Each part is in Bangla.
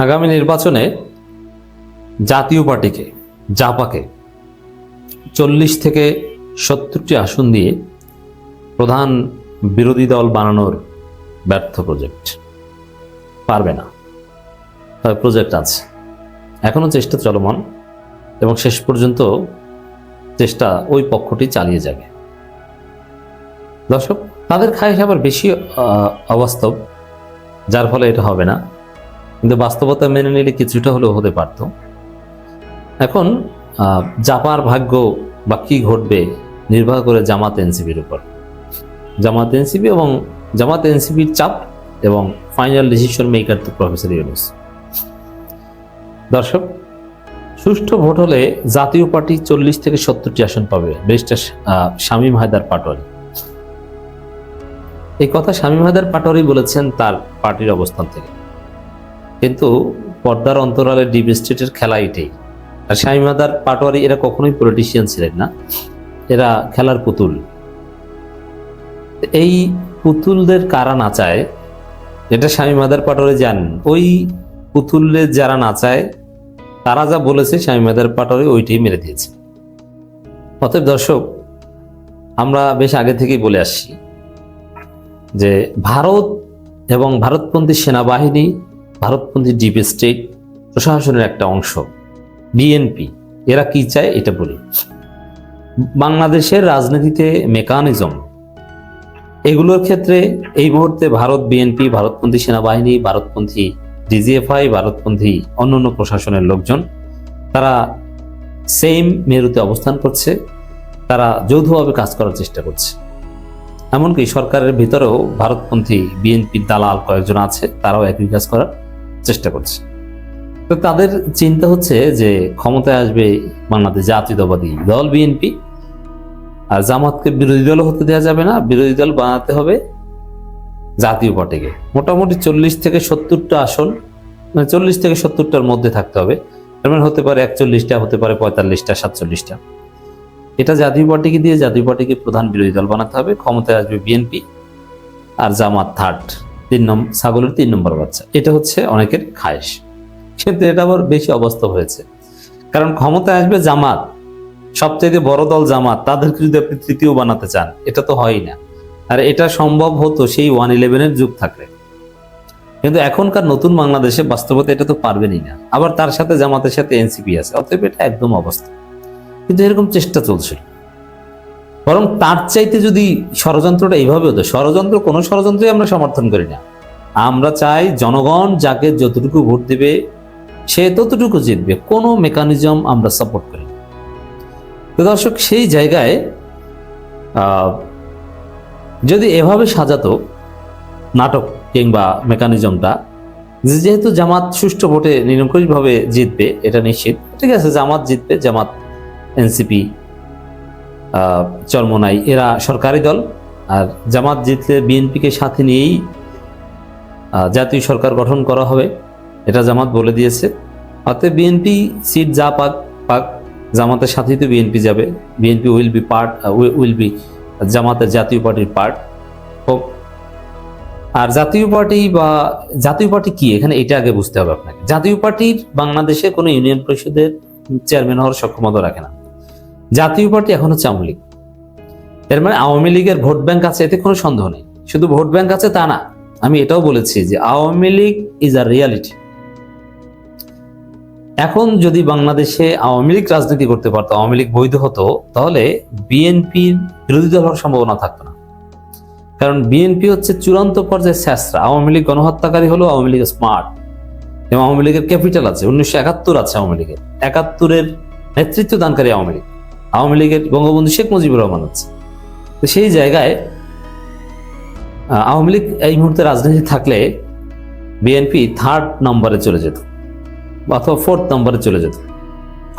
আগামী নির্বাচনে জাতীয় পার্টিকে জাপাকে 40 থেকে 70টি আসন দিয়ে প্রধান বিরোধী দল বানানোর ব্যর্থ প্রজেক্ট। পারবে না, তবে প্রজেক্ট আছে, এখনো চেষ্টা চলমান এবং শেষ পর্যন্ত চেষ্টা ওই পক্ষটি চালিয়ে যাবে। দর্শক, তাদের খায় আবার বেশি অবাস্তব, যার ফলে এটা হবে না, কিন্তু বাস্তবতা মেনে নিলে কিছুটা হলেও হতে পারত। এখন জাপার ভাগ্য বা কি ঘটবে নির্ভর করে জামাত এনসিপির উপর। জামাত এনসিপি এবং জামাত এনসিপির চাপ এবং ফাইনাল ডিসিশন মেকার তো প্রফেসর ইউনূস। দর্শক, সুষ্ঠু ভোট হলে জাতীয় পার্টি 40 থেকে 70টি আসন পাবে। ব্যারিস্টার শামীম হায়দার পাটোয়ারি এই কথা শামীম হায়দার পাটোয়ারি বলেছেন তার পার্টির অবস্থান থেকে, কিন্তু পর্দার অন্তরালে ডিপ স্টেটের খেলা এটাই। আর শামীম হায়দার পাটোয়ারি এরা কখনোই পলিটিশিয়ান ছিলেন না, এরা খেলার পুতুল। এই পুতুলদের কারা নাচায় এটা শামীম হায়দার পাটোয়ারি জানেন। ওই পুতুলের যারা নাচায় তারা যা বলেছে শামীম হায়দার পাটোয়ারি ওইটাই মেরে দিয়েছে। অতএব দর্শক, আমরা বেশ আগে থেকেই বলে আসছি যে ভারত এবং ভারতপন্থী সেনাবাহিনী, ভারতপন্থী ডিপ স্টেট প্রশাসনের একটা অংশ বিএনপি, এরা কি চায় এটা বলি। বাংলাদেশের রাজনীতিতে মেকানিজম এগুলোর ক্ষেত্রে এই মুহূর্তে ভারত বিএনপি, ভারতপন্থী সেনাবাহিনী, ভারতপন্থী ডিজিএফআই, ভারতপন্থী অন্যান্য প্রশাসনের লোকজন তারা সেম মেরুতে অবস্থান করছে, তারা যৌথভাবে কাজ করার চেষ্টা করছে। এমনকি সরকারের ভিতরেও ভারতপন্থী বিএনপির দালাল কয়েকজন আছে, তারাও একই কাজ করার চেষ্টা করছে। তো তাদের চিন্তা হচ্ছে যে ক্ষমতায় আসবে বাংলাদেশ জাতীয়তাবাদী দল বিএনপি, আর জামাতকে বিরোধী দল হতে দেওয়া যাবে না, বিরোধী দল বানাতে হবে জাতীয় পার্টিকে। মোটামুটি 40 থেকে 70টা আসন, মানে 40 থেকে 70টার মধ্যে থাকতে হবে। তার মানে হতে পারে 41টা, হতে পারে 45টা, 47টা। এটা জাতীয় পার্টিকে দিয়ে জাতীয় পার্টিকে প্রধান বিরোধী দল বানাতে হবে। ক্ষমতায় আসবে বিএনপি আর জামাত থার্ড, ছাগলের 3 নম্বর বাচ্চা। এটা হচ্ছে অনেকের খায়েশ, কিন্তু এটা আবার বেশি অবাস্তব হয়েছে। কারণ ক্ষমতায় আসবে জামাত, সবচেয়ে বড় দল জামাত, তাদেরকে যদি আপনি তৃতীয় বানাতে চান এটা তো হয়ই না। আর এটা সম্ভব হতো সেই 111-এর যুগ থাকলে, কিন্তু এখনকার নতুন বাংলাদেশে বাস্তবতা এটা তো পারবেনই না। আবার তার সাথে জামাতের সাথে এনসিপি আছে, অতএব এটা একদম অবাস্তব। কিন্তু এরকম চেষ্টা চলছিল। বরং তার চাইতে যদি ষড়যন্ত্রটা এইভাবে হতো, কোনো ষড়যন্ত্রই আমরা সমর্থন করি না। আমরা চাই জনগণ যাকে যতটুকু ভোট দেবে সে ততটুকু জিতবে, কোনো মেকানিজম আমরা সাপোর্ট করি না। তো দর্শক, সেই জায়গায় যদি এভাবে সাজাতো নাটক কিংবা মেকানিজমটা, যেহেতু জামাত সুষ্ঠু ভোটে নিরঙ্কুশভাবে জিতবে এটা নিশ্চিত, ঠিক আছে, জামাত জিতবে, জামাত এনসিপি চরমোনাই এরা সরকারি দল, আর জামাত জিতলে বিএনপিকে সাথে নিয়েই জাতীয় সরকার গঠন করা হবে, এটা জামাত বলে দিয়েছে। অতএব বিএনপি সিট যা পাক জামাতের সাথেই তো বিএনপি যাবে। বিএনপি উইল বি জামাতের জাতীয় পার্টির পার্ট হোক। আর জাতীয় পার্টি কি এখানে এটা আগে বুঝতে হবে আপনাকে। জাতীয় পার্টির বাংলাদেশে কোনো ইউনিয়ন পরিষদের চেয়ারম্যান হওয়ার সক্ষমতা রাখে না। জাতীয় পার্টি এখন হচ্ছে আওয়ামী লীগ। এর মানে আওয়ামী লীগের ভোট ব্যাংক আছে, এতে কোনো সন্দেহ নেই। শুধু ভোট ব্যাংক আছে তা না, আমি এটাও বলেছি যে Awami League is a reality. এখন যদি বাংলাদেশে আওয়ামী লীগ রাজনীতি করতে পারতো, আওয়ামী লীগ বৈধ হতো, তাহলে বিএনপির বিরোধী দল হওয়ার সম্ভাবনা থাকতো না। কারণ বিএনপি হচ্ছে চূড়ান্ত পর্যায়ে শেষরা। আওয়ামী লীগ গণহত্যাকারী হলো, আওয়ামী লীগ স্মার্ট এবং আওয়ামী লীগের ক্যাপিটাল আছে, 1971 আছে আওয়ামী লীগের, 71-এর নেতৃত্ব দানকারী আওয়ামী লীগ। আওয়ামী লীগের বঙ্গবন্ধু শেখ মুজিবুর রহমান আছে। তো সেই জায়গায় আওয়ামী লীগ এই মুহূর্তে রাজনীতি থাকলে বিএনপি 3rd নম্বরে চলে যেত অথবা 4th নম্বরে চলে যেত।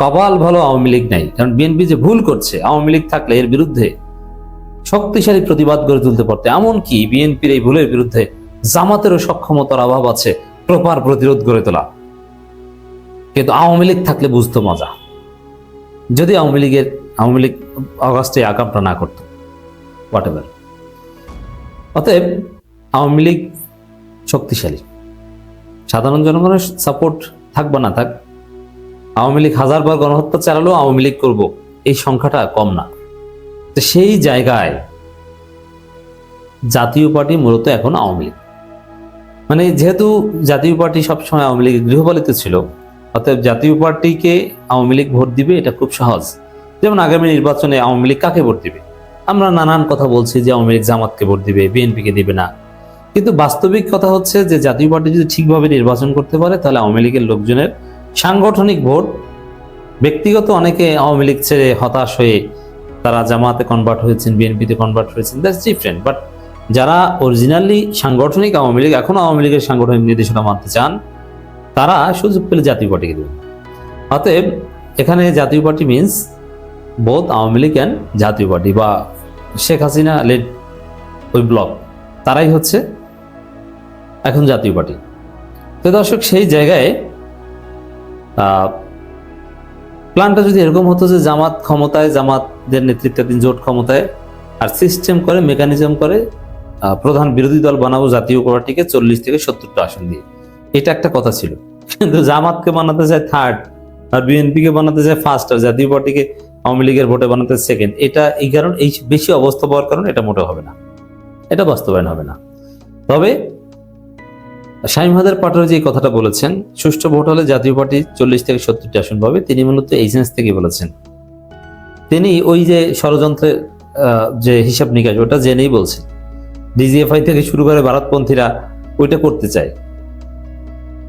কপাল ভালো আওয়ামী লীগ নাই, কারণ বিএনপি যে ভুল করছে, আওয়ামী লীগ থাকলে এর বিরুদ্ধে শক্তিশালী প্রতিবাদ গড়ে তুলতে পারতে। এমনকি বিএনপির এই ভুলের বিরুদ্ধে জামাতেরও সক্ষমতার অভাব আছে প্রপার প্রতিরোধ গড়ে তোলা। কিন্তু আওয়ামী লীগ থাকলে বুঝতো মজা, যদি আওয়ামী লীগ অগাস্টে আকামটা না করত, হোয়াটএভার। অতএব আওয়ামী লীগ শক্তিশালী, সাধারণ জনগণের সাপোর্ট থাক বা না থাক, আওয়ামী লীগ 1000 বার গণহত্যা চালালেও আওয়ামী লীগ করবো, এই সংখ্যাটা কম না। তো সেই জায়গায় জাতীয় পার্টি মূলত এখন আওয়ামী লীগ, মানে যেহেতু জাতীয় পার্টি সবসময় আওয়ামী লীগের গৃহপালিত ছিল, অতএব জাতীয় পার্টিকে আওয়ামী লীগ ভোট দিবে এটা খুব সহজ। যেমন আগামী নির্বাচনে আওয়ামী লীগ কাকে ভোট দিবে, আমরা নানান কথা বলছি যে আওয়ামী লীগ জামাতকে ভোট দিবে, বিএনপিকে দিবে না, কিন্তু বাস্তবিক কথা হচ্ছে যে জাতীয় পার্টি যদি ঠিকভাবে নির্বাচন করতে পারে তাহলে আওয়ামী লীগের লোকজনের সাংগঠনিক ভোট, ব্যক্তিগত অনেকে আওয়ামী লীগ ছেড়ে হতাশ হয়ে তারা জামাতে কনভার্ট হয়েছেন, বিএনপিতে কনভার্ট হয়েছেন, দ্যাটস ডিফারেন্ট। বাট যারা অরিজিনালি সাংগঠনিক আওয়ামী লীগ, এখন আওয়ামী লীগের সাংগঠনিক নির্দেশনা মানতে চান, তারা সুযোগ পেলে জাতীয় পার্টিকে দেবেন। অতএব এখানে জাতীয় party means both Awami League and জাতীয় পার্টি, বা শেখ হাসিনা লেড ওই ব্লক, তারাই হচ্ছে এখন জাতীয় পার্টি। তো দর্শক, সেই জায়গায় প্ল্যানটা যদি এরকম হতো যে জামাত ক্ষমতায়, জামাতদের নেতৃত্বাধীন জোট ক্ষমতায়, আর সিস্টেম করে, মেকানিজম করে প্রধান বিরোধী দল বানাবো জাতীয় পার্টিকে 40 থেকে 70টা আসন দিয়ে, এটা একটা কথা ছিল। কিন্তু জামাতকে বানাতে চায় থার্ড, আর বিএনপিকে বানাতে চায় ফার্স্ট, আর জাতীয় পার্টিকে আওয়ামী লীগের ভোটে বানাতে সেকেন্ড। এটা এই কারণ, এই বেশি অবস্থা পাওয়ার কারণে এটা মোটেও হবে না, এটা বাস্তবায়ন হবে না। তবে শামীম হায়দার পাটোয়ারি যে কথাটা বলেছেন, সুষ্ঠু ভোট হলে জাতীয় পার্টি 40 থেকে 70টি আসন পাবে, তিনি মূলত এই সেন্স থেকে বলেছেন। তিনি ওই যে ষড়যন্ত্রের যে হিসাব নিকাশ, ওটা জেনেই বলছেন। ডিজিএফআই থেকে শুরু করে ভারতপন্থীরা ওইটা করতে চায়,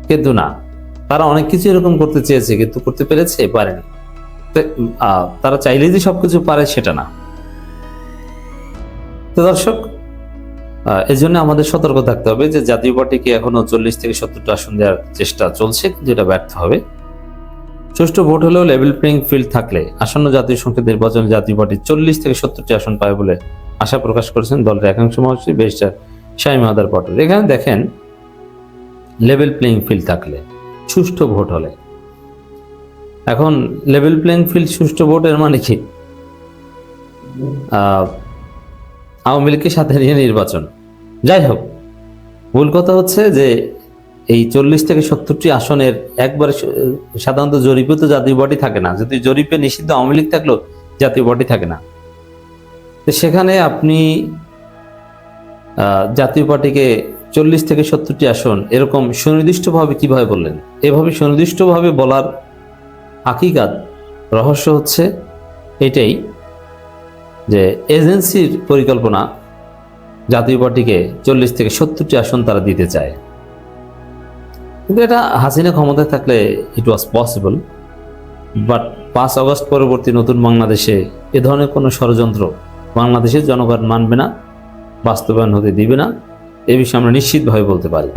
কিন্তু না, তারা অনেক কিছু এরকম করতে চেয়েছে, কিন্তু করতে পেরেছে, পারেনি। তারা চাইলেই যে সবকিছু পারে সেটা না। তো দর্শক, এই জন্য আমাদের সতর্ক থাকতে হবে যে জাতীয় পার্টিকে এখনো 40 থেকে 70টা আসন দেওয়ার চেষ্টা চলছে, কিন্তু এটা ব্যর্থ হবে। সুষ্ঠু ভোট হলেও লেভেল প্লেইং ফিল্ড থাকলে আসন্ন জাতীয় সংসদ নির্বাচনে জাতীয় পার্টি 40 থেকে 70টি আসন পায় বলে আশা প্রকাশ করেছেন দলের একাংশ মহাসচিব ব্যারিস্টার শামীম হায়দার পাটোয়ারি। এখানে দেখেন, লেভেল প্লেইং ফিল্ড থাকলে, সুষ্ঠু ভোট হলে, এখন লেভেল প্লেইং ফিল্ড সুষ্ঠু ভোটের মানে কি? আওয়ামী লীগকে সাথে নিয়ে নির্বাচন। যাই হোক, মূল কথা হচ্ছে যে এই 40 থেকে 70টি আসনের একবারে সাধারণত জরিপে তো জাতীয় পার্টি থাকে না, যদি জরিপে নিষিদ্ধ আওয়ামী লীগ থাকলেও জাতীয় পার্টি থাকে না। তো সেখানে আপনি জাতীয় পার্টিকে 40 থেকে 70টি আসন এরকম সুনির্দিষ্টভাবে কিভাবে বললেন? এভাবে সুনির্দিষ্টভাবে বলার হাকিকাত, রহস্য হচ্ছে এটাই যে এজেন্সির পরিকল্পনা জাতীয় পার্টিকে 40 থেকে 70টি আসন তারা দিতে চায়। কিন্তু এটা হাসিনা ক্ষমতায় থাকলে ইট ওয়াজ পসিবল, বাট 5 আগস্ট পরবর্তী নতুন বাংলাদেশে এ ধরনের কোনো ষড়যন্ত্র বাংলাদেশের জনগণ মানবে না, বাস্তবায়ন হতে দিবে না, এ বিষয়ে আমরা নিশ্চিতভাবে বলতে পারি।